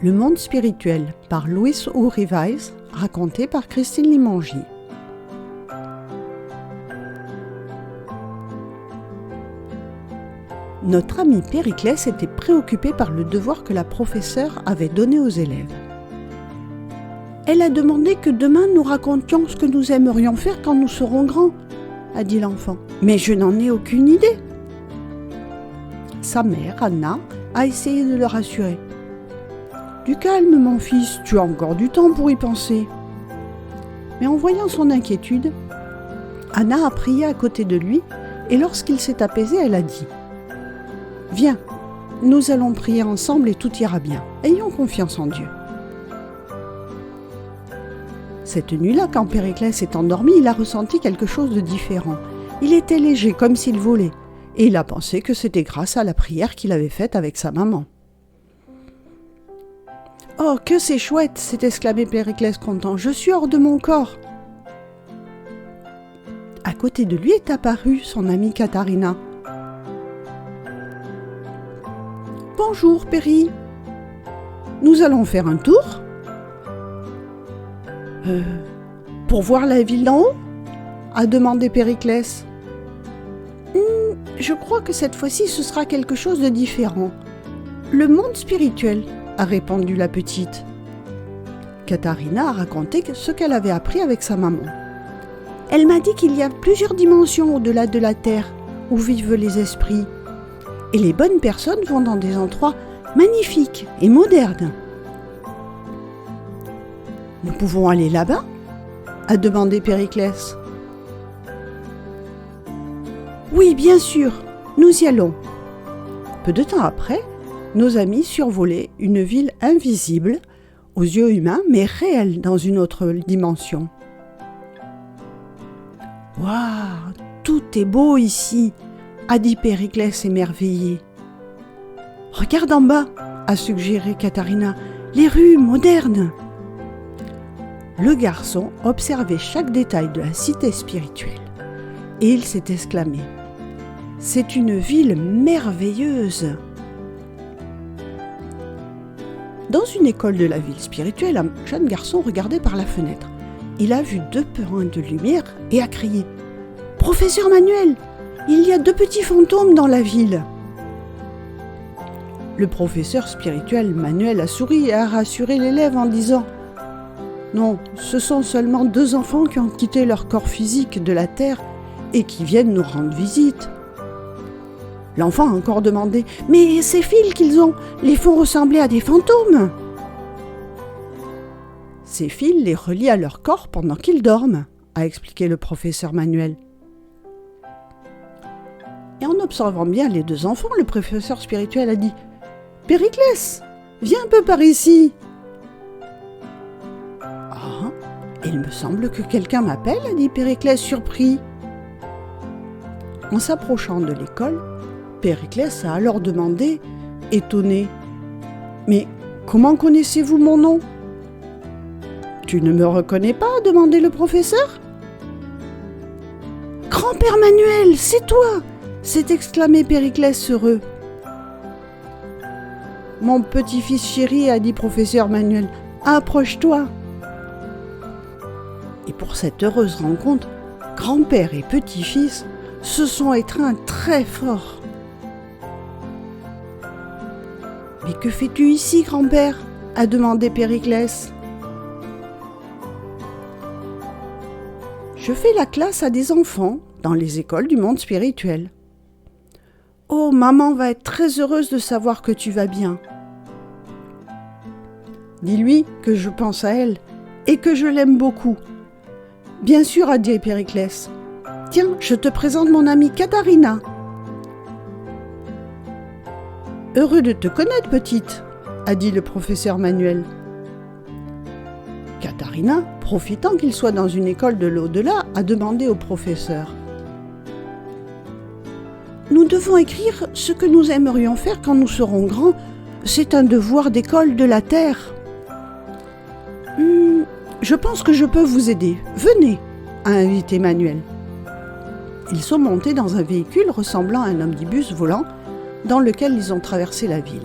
Le monde spirituel par Louis Ourivais, raconté par Christine Limongi. Notre ami Périclès était préoccupé par le devoir que la professeure avait donné aux élèves. Elle a demandé que demain nous racontions ce que nous aimerions faire quand nous serons grands, a dit l'enfant. Mais je n'en ai aucune idée. Sa mère, Anna, a essayé de le rassurer. Du calme, mon fils, tu as encore du temps pour y penser. Mais en voyant son inquiétude, Anna a prié à côté de lui et lorsqu'il s'est apaisé, elle a dit « Viens, nous allons prier ensemble et tout ira bien. Ayons confiance en Dieu. » Cette nuit-là, quand Périclès s'est endormi, il a ressenti quelque chose de différent. Il était léger, comme s'il volait, et il a pensé que c'était grâce à la prière qu'il avait faite avec sa maman. « Oh, que c'est chouette !» s'est exclamé Périclès content. « Je suis hors de mon corps !» À côté de lui est apparue son amie Katharina. « Bonjour, Péri. Nous allons faire un tour ? Pour voir la ville d'en haut ?» a demandé Périclès. « Je crois que cette fois-ci ce sera quelque chose de différent. Le monde spirituel, » a répondu la petite. Katharina a raconté ce qu'elle avait appris avec sa maman. Elle m'a dit qu'il y a plusieurs dimensions au-delà de la terre où vivent les esprits. Et les bonnes personnes vont dans des endroits magnifiques et modernes. « Nous pouvons aller là-bas ?» a demandé Périclès. « Oui, bien sûr, nous y allons. » Peu de temps après, nos amis survolaient une ville invisible, aux yeux humains, mais réelle dans une autre dimension. « Waouh, tout est beau ici !» a dit Périclès émerveillé. « Regarde en bas !» a suggéré Katharina. « Les rues modernes !» Le garçon observait chaque détail de la cité spirituelle et il s'est exclamé « C'est une ville merveilleuse !» Dans une école de la ville spirituelle, un jeune garçon regardait par la fenêtre. Il a vu 2 points de lumière et a crié « Professeur Manuel, il y a 2 petits fantômes dans la ville !» Le professeur spirituel Manuel a souri et a rassuré l'élève en disant « Non, ce sont seulement 2 enfants qui ont quitté leur corps physique de la terre et qui viennent nous rendre visite. » L'enfant a encore demandé « Mais ces fils qu'ils ont les font ressembler à des fantômes !» Ces fils les relient à leur corps pendant qu'ils dorment, a expliqué le professeur Manuel. Et en observant bien les 2 enfants, le professeur spirituel a dit « Périclès, viens un peu par ici !» « Ah, il me semble que quelqu'un m'appelle, » a dit Périclès surpris. En s'approchant de l'école, Périclès a alors demandé, étonné, « Mais comment connaissez-vous mon nom ?»« Tu ne me reconnais pas ?» a demandé le professeur. « Grand-père Manuel, c'est toi !» s'est exclamé Périclès heureux. « Mon petit-fils chéri, » a dit professeur Manuel, « approche-toi !» Et pour cette heureuse rencontre, grand-père et petit-fils se sont étreints très fort. « Mais que fais-tu ici, grand-père ?» a demandé Périclès. « Je fais la classe à des enfants dans les écoles du monde spirituel. »« Oh, maman va être très heureuse de savoir que tu vas bien. »« Dis-lui que je pense à elle et que je l'aime beaucoup. »« Bien sûr, » a dit Périclès. « Tiens, je te présente mon amie Katharina. »« Heureux de te connaître, petite, » a dit le professeur Manuel. Katharina, profitant qu'il soit dans une école de l'au-delà, a demandé au professeur. « Nous devons écrire ce que nous aimerions faire quand nous serons grands. C'est un devoir d'école de la terre. »« Je pense que je peux vous aider. Venez !» a invité Manuel. Ils sont montés dans un véhicule ressemblant à un omnibus volant dans lequel ils ont traversé la ville.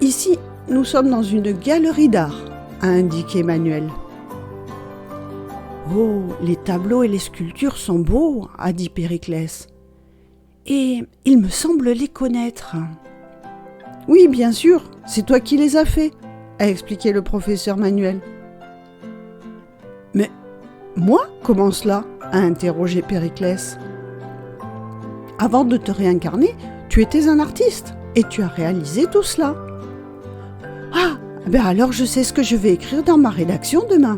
Ici, nous sommes dans une galerie d'art, a indiqué Manuel. Oh, les tableaux et les sculptures sont beaux, a dit Périclès. Et il me semble les connaître. Oui, bien sûr, c'est toi qui les as faits, a expliqué le professeur Manuel. Mais moi, comment cela, a interrogé Périclès. Avant de te réincarner, tu étais un artiste et tu as réalisé tout cela. Ah, ben alors je sais ce que je vais écrire dans ma rédaction demain.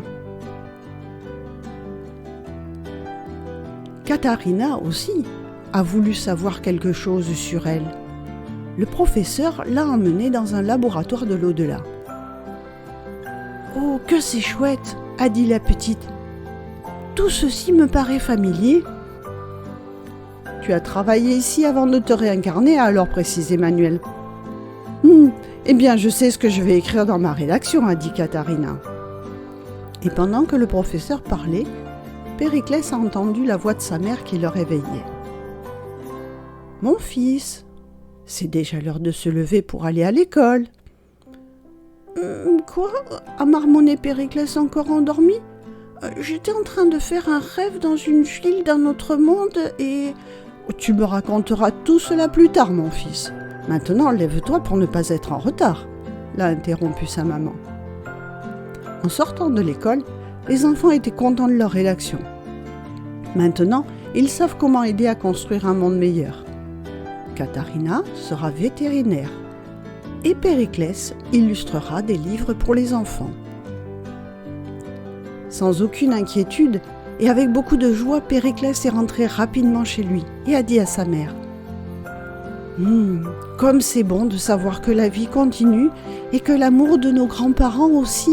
Katharina aussi a voulu savoir quelque chose sur elle. Le professeur l'a emmenée dans un laboratoire de l'au-delà. « Oh, que c'est chouette !» a dit la petite. « Tout ceci me paraît familier. »« Tu as travaillé ici avant de te réincarner, a alors précisé Manuel. »« Eh bien, je sais ce que je vais écrire dans ma rédaction, a dit Katharina. » Et pendant que le professeur parlait, Périclès a entendu la voix de sa mère qui le réveillait. « Mon fils, c'est déjà l'heure de se lever pour aller à l'école. »« Quoi ?» a marmonné Périclès encore endormi. « J'étais en train de faire un rêve dans une ville d'un autre monde et... »« Tu me raconteras tout cela plus tard, mon fils. Maintenant, lève-toi pour ne pas être en retard, » l'a interrompu sa maman. En sortant de l'école, les enfants étaient contents de leur rédaction. Maintenant, ils savent comment aider à construire un monde meilleur. Katharina sera vétérinaire et Périclès illustrera des livres pour les enfants. Sans aucune inquiétude et avec beaucoup de joie, Périclès est rentré rapidement chez lui et a dit à sa mère : « Comme c'est bon de savoir que la vie continue et que l'amour de nos grands-parents aussi. »